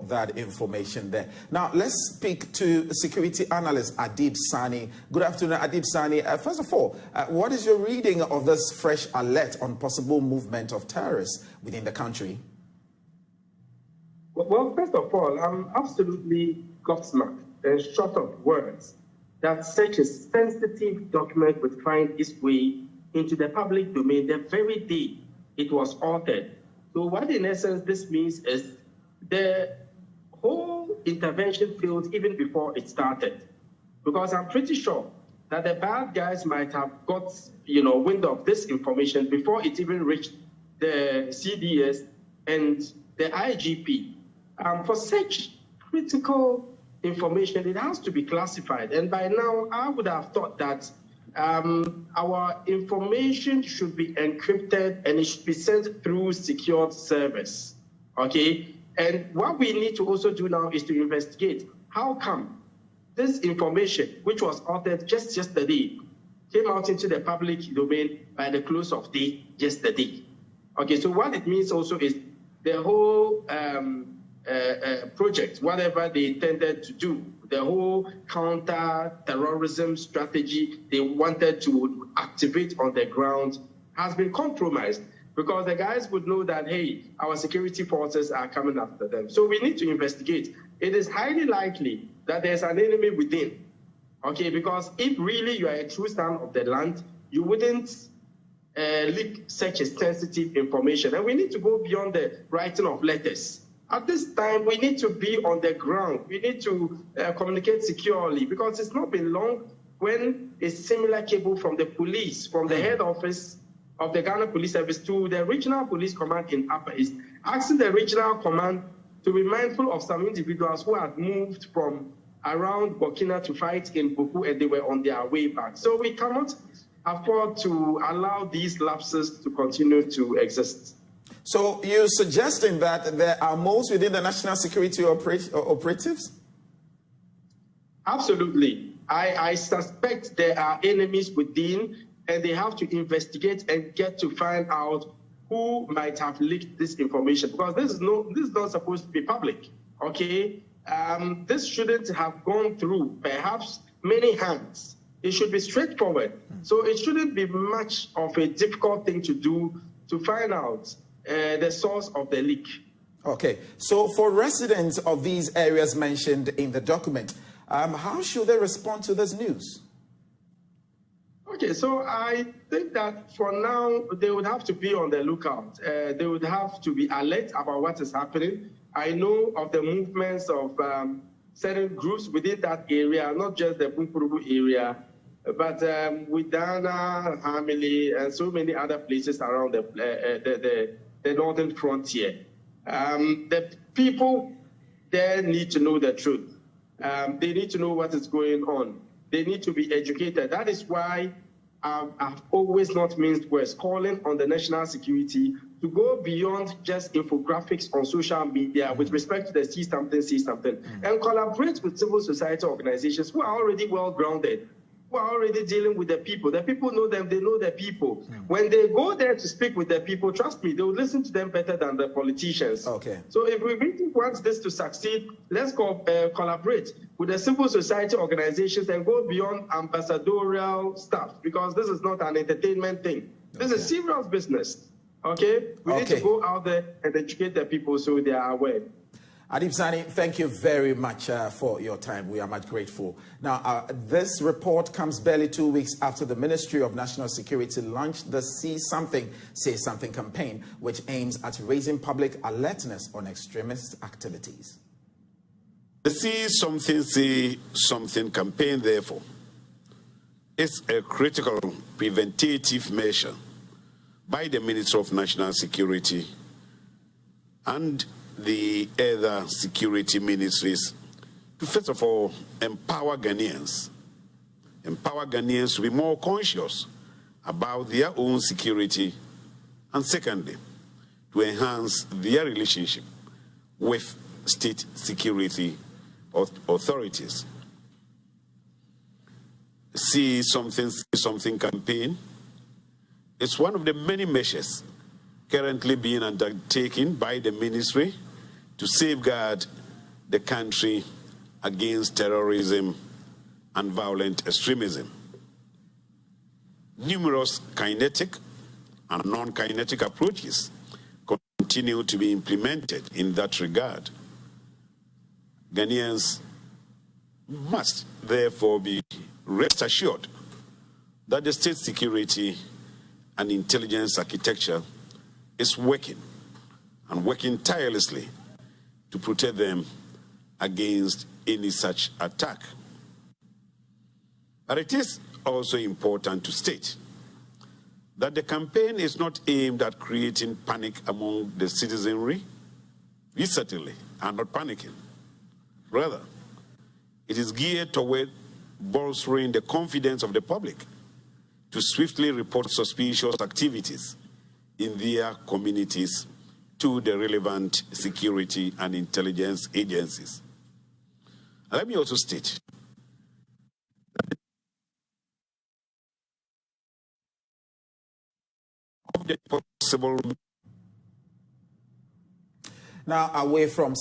that information there. Now, let's speak to security analyst Adib Saani. Good afternoon, Adib Saani. First of all, what is your reading of this fresh alert on possible movement of terrorists within the country? Well, first of all, I'm absolutely gobsmacked and short of words that such a sensitive document would find its way into the public domain the very day it was authored. So what in essence this means is the whole intervention failed even before it started. Because I'm pretty sure that the bad guys might have got, wind of this information before it even reached the CDS and the IGP. For such critical information, it has to be classified. And by now, I would have thought that our information should be encrypted and it should be sent through secured service, okay? And what we need to also do now is to investigate how come this information, which was authored just yesterday, came out into the public domain by the close of day yesterday. Okay, so what it means also is the whole project, whatever they intended to do, the whole counter-terrorism strategy they wanted to activate on the ground has been compromised because the guys would know that, hey, our security forces are coming after them. So we need to investigate. It is highly likely that there's an enemy within, okay? Because if really you are a true son of the land, you wouldn't leak such a sensitive information. And we need to go beyond the writing of letters. At this time, we need to be on the ground. We need to communicate securely because it's not been long when a similar cable from the police, from the head office of the Ghana Police Service to the regional police command in Upper East, asking the regional command to be mindful of some individuals who had moved from around Burkina to fight in Buku and they were on their way back. So we cannot afford to allow these lapses to continue to exist. So you're suggesting that there are moles within the national security operatives? Absolutely. I suspect there are enemies within, and they have to investigate and get to find out who might have leaked this information, because this is not supposed to be public, okay? This shouldn't have gone through perhaps many hands. It should be straightforward. So it shouldn't be much of a difficult thing to do to find out the source of the leak. Okay, so for residents of these areas mentioned in the document, how should they respond to this news? Okay, so I think that for now, they would have to be on the lookout. They would have to be alert about what is happening. I know of the movements of certain groups within that area, not just the Bumpurubu area, but with Dana, Hamili, and so many other places around the northern frontier. The people there need to know the truth. They need to know what is going on. They need to be educated. That is why I've always not minced words, calling on the national security to go beyond just infographics on social media with respect to the see something, and collaborate with civil society organizations who are already well-grounded, who are already dealing with the people. The people know them, they know the people. When they go there to speak with the people, trust me, they will listen to them better than the politicians. Okay. So if we really want this to succeed, let's collaborate with the civil society organizations and go beyond ambassadorial stuff, because this is not an entertainment thing. This is serious business, okay? We need to go out there and educate the people so they are aware. Adib Saani, thank you very much for your time. We are much grateful. Now, this report comes barely 2 weeks after the Ministry of National Security launched the See Something, Say Something campaign, which aims at raising public alertness on extremist activities. The See Something, Say Something campaign, therefore, is a critical preventative measure by the Ministry of National Security and the other security ministries to, first of all, empower Ghanaians to be more conscious about their own security, and secondly, to enhance their relationship with state security authorities. See Something, Say Something campaign is one of the many measures currently being undertaken by the ministry to safeguard the country against terrorism and violent extremism. Numerous kinetic and non-kinetic approaches continue to be implemented in that regard. Ghanaians must therefore be rest assured that the state security and intelligence architecture is working and working tirelessly to protect them against any such attack. But it is also important to state that the campaign is not aimed at creating panic among the citizenry. We certainly are not panicking. Rather, it is geared toward bolstering the confidence of the public to swiftly report suspicious activities in their communities to the relevant security and intelligence agencies. Let me also state that the possible now away from